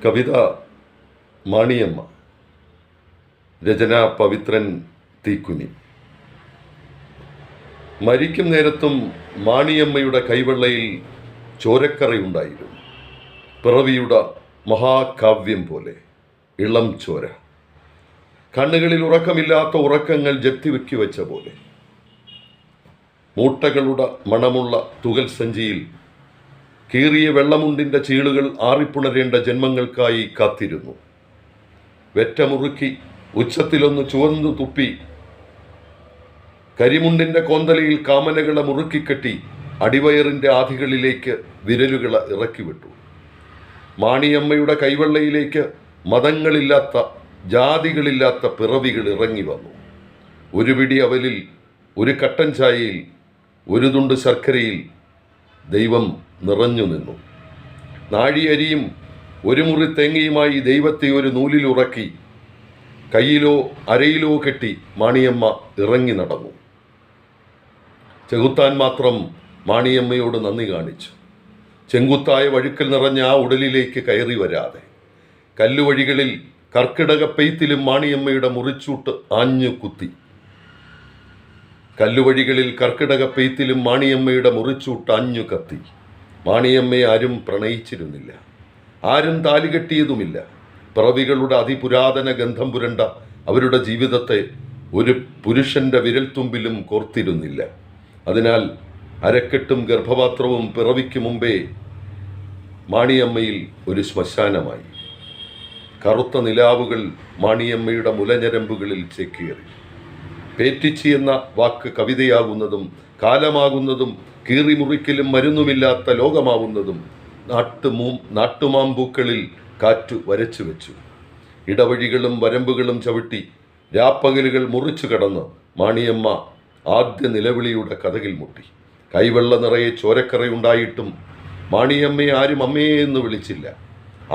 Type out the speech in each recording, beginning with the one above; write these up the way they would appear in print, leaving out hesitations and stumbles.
കവിത മാണിയമ്മ. രചന പവിത്രൻ തീക്കുനി. മരിക്കും നേരത്തും മാണിയമ്മയുടെ കൈവെള്ളയിൽ ചോരക്കറയുണ്ടായിരുന്നു. പിറവിയുടെ മഹാകാവ്യം പോലെ ഇളം ചോര. കണ്ണുകളിൽ ഉറക്കമില്ലാത്ത ഉറക്കങ്ങൾ ജപ്തിവെക്കി വെച്ച പോലെ. മൂട്ടകളുടെ മണമുള്ള തുകൽ സഞ്ചിയിൽ കീറിയ വെള്ളമുണ്ടിൻ്റെ ചീളുകൾ ആറിപ്പുണരേണ്ട ജന്മങ്ങൾക്കായി കാത്തിരുന്നു. വെറ്റമുറുക്കി ഉച്ചത്തിലൊന്ന് ചുവന്നു തുപ്പി കരിമുണ്ടിൻ്റെ കോന്തലയിൽ കാമനകളെ മുറുക്കിക്കെട്ടി അടിവയറിൻ്റെ ആധികളിലേക്ക് വിരലുകളെ ഇറക്കിവിട്ടു. മാണിയമ്മയുടെ കൈവെള്ളയിലേക്ക് മതങ്ങളില്ലാത്ത ജാതികളില്ലാത്ത പിറവികൾ ഇറങ്ങി വന്നു. ഒരു പിടി അവലിൽ, ഒരു കട്ടൻ ചായയിൽ, ഒരു തുണ്ട് ശർക്കരയിൽ ദൈവം നിറഞ്ഞു നിന്നു. നാഴിയരിയും ഒരു മുറി തേങ്ങയുമായി ദൈവത്തെ ഒരു നൂലിൽ ഉറക്കി കയ്യിലോ അരയിലോ കെട്ടി മാണിയമ്മ ഇറങ്ങി നടന്നു. ചെകുത്താൻ മാത്രം മാണിയമ്മയോട് നന്ദി കാണിച്ചു. ചെങ്കുത്തായ വഴുക്കൽ നിറഞ്ഞ ആ ഉടലിലേക്ക് കയറി വരാതെ കല്ലുവഴികളിൽ കർക്കിടക പെയ്ത്തിലും മാണിയമ്മയുടെ മുറിച്ചൂട്ട് ആഞ്ഞു കുത്തി. കല്ലുവഴികളിൽ കർക്കിടക പെയ്ത്തിലും മാണിയമ്മയുടെ മുറിച്ചൂട്ട് ആഞ്ഞു കത്തി. മാണിയമ്മയെ ആരും പ്രണയിച്ചിരുന്നില്ല, ആരും താലികെട്ടിയതുമില്ല. പിറവികളുടെ അതിപുരാതന ഗന്ധം പുരണ്ട അവരുടെ ജീവിതത്തെ ഒരു പുരുഷന്റെ വിരൽത്തുമ്പിലും കോർത്തിരുന്നില്ല. അതിനാൽ അരക്കെട്ടും ഗർഭപാത്രവും പിറവിക്ക് മുമ്പേ മാണിയമ്മയിൽ ഒരു ശ്മശാനമായി. കറുത്ത നിലാവുകൾ മാണിയമ്മയുടെ മുലഞരമ്പുകളിൽ ചേക്കേറി. പേറ്റിച്ചി എന്ന വാക്ക് കവിതയാകുന്നതും കാലമാകുന്നതും കീറിമുറിക്കലും മരുന്നുമില്ലാത്ത ലോകമാവുന്നതും നാട്ടുമാമ്പൂക്കളിൽ കാറ്റു വരച്ചു വെച്ചു. ഇടവഴികളും വരമ്പുകളും ചവിട്ടി രാപ്പകലുകൾ മുറിച്ചു കടന്ന് മാണിയമ്മ ആദ്യ നിലവിളിയുടെ കഥകിൽ മുട്ടി. കൈവെള്ള നിറയെ ചോരക്കറയുണ്ടായിട്ടും മാണിയമ്മയെ ആരും അമ്മയെ എന്ന് വിളിച്ചില്ല.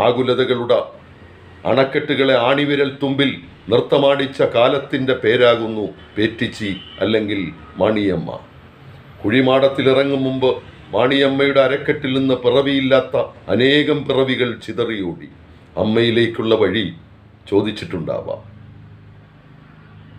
ആകുലതകളുടെ അണക്കെട്ടുകളെ ആണിവിരൽ തുമ്പിൽ നൃത്തമാടിച്ച കാലത്തിൻ്റെ പേരാകുന്നു പേറ്റിച്ചി അല്ലെങ്കിൽ മാണിയമ്മ. കുഴിമാടത്തിലിറങ്ങും മുമ്പ് മാണിയമ്മയുടെ അരക്കെട്ടിൽ നിന്ന് പിറവിയില്ലാത്ത അനേകം പിറവികൾ ചിതറിയോടി. അമ്മയിലേക്കുള്ള വഴി ചോദിച്ചിട്ടുണ്ടാവാം.